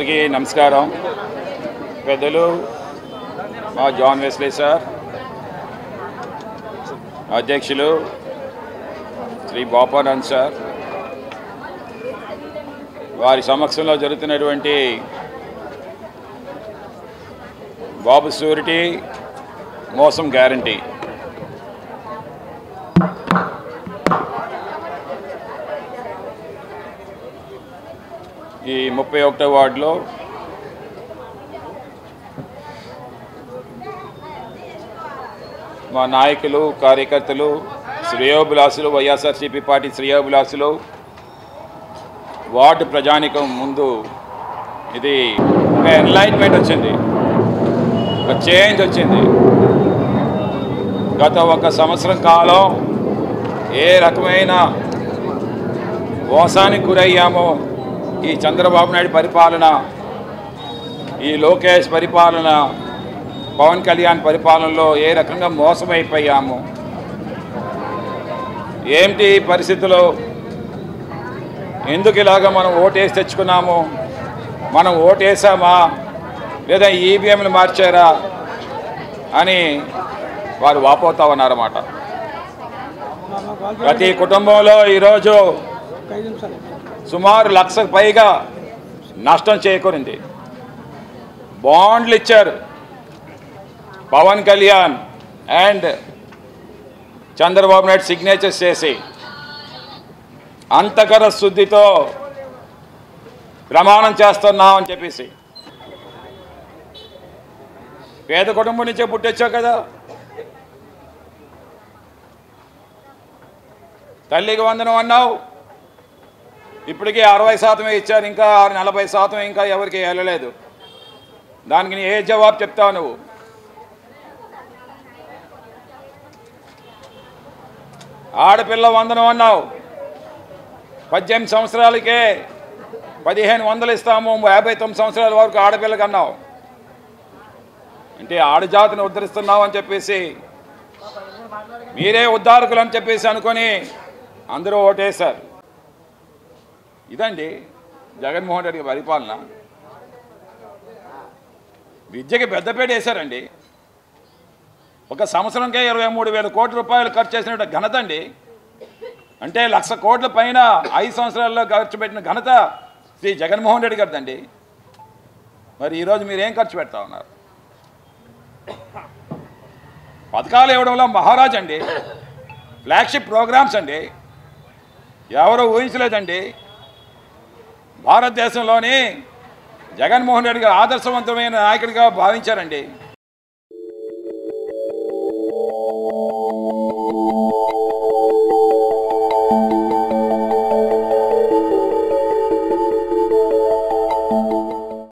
అందరికీ నమస్కారం. పెద్దలు మా జాన్ వెస్లీ సార్, అధ్యక్షులు శ్రీ బాపానంద్ సార్, వారి సమక్షంలో జరుగుతున్నటువంటి బాబు షూరిటీ మోసం గ్యారంటీ ఈ 31వ వార్డులో మా నాయకులు, కార్యకర్తలు, శ్రేయోభిలాసులు, వైఎస్ఆర్సీపీ పార్టీ శ్రేయోభిలాసులు, వార్డు ప్రజానికం ముందు ఇది ఒక ఎన్లైట్మెంట్ వచ్చింది, ఒక చేంజ్ వచ్చింది. గత ఒక సంవత్సరం కాలం ఏ రకమైన మోసానికి గురయ్యామో ఈ చంద్రబాబు నాయుడు పరిపాలన, ఈ లోకేష్ పరిపాలన, పవన్ కళ్యాణ్ పరిపాలనలో ఏ రకంగా మోసమైపోయాము, ఏమిటి పరిస్థితులు, ఎందుకు ఇలాగ మనం ఓటేసి తెచ్చుకున్నాము, మనం ఓటేసామా లేదా ఈవీఎంలు మార్చారా అని వారు వాపోతా ఉన్నారన్నమాట. ప్రతి కుటుంబంలో ఈరోజు సుమారు 1,00,000 పైగా నష్టం చేకూరింది. బాండ్లు ఇచ్చారు పవన్ కళ్యాణ్ అండ్ చంద్రబాబు నాయుడు సిగ్నేచర్స్ చేసి, అంతకర శుద్ధితో ప్రమాణం చేస్తున్నామని చెప్పేసి. పేద కుటుంబం నుంచే పుట్టొచ్చావు కదా, తల్లికి వందనం అన్నావు, ఇప్పటికీ 60% ఇచ్చారు, ఇంకా 40% ఇంకా ఎవరికి వెళ్ళలేదు. దానికి నీ ఏ జవాబు చెప్తావు నువ్వు? ఆడపిల్ల వందనం అన్నావు, 18 సంవత్సరాలకే 1,500 ఇస్తాము, 59 సంవత్సరాల వరకు ఆడపిల్లకి అన్నావు. అంటే ఆడజాతిని ఉద్ధరిస్తున్నావు అని చెప్పేసి, మీరే ఉద్ధారకులు అని చెప్పేసి అనుకొని అందరూ ఓటేశారు. ఇదండి జగన్మోహన్ రెడ్డి పరిపాలన. విద్యకి పెద్దపేట వేశారండి. ఒక సంవత్సరంకే 23,000 కోట్ల రూపాయలు ఖర్చు చేసిన ఘనత అండి. అంటే 1,00,000 కోట్ల పైన 5 సంవత్సరాల్లో ఖర్చు పెట్టిన ఘనత శ్రీ జగన్మోహన్ రెడ్డి గారిదండి. మరి ఈరోజు మీరేం ఖర్చు పెడతా ఉన్నారు? పథకాలు ఇవ్వడంలో మహారాజ్ అండి, ఫ్లాగ్షిప్ ప్రోగ్రామ్స్ అండి, ఎవరో ఊహించలేదండి. భారతదేశంలోని జగన్మోహన్ రెడ్డి గారు ఆదర్శవంతమైన నాయకుడిగా భావించారండి.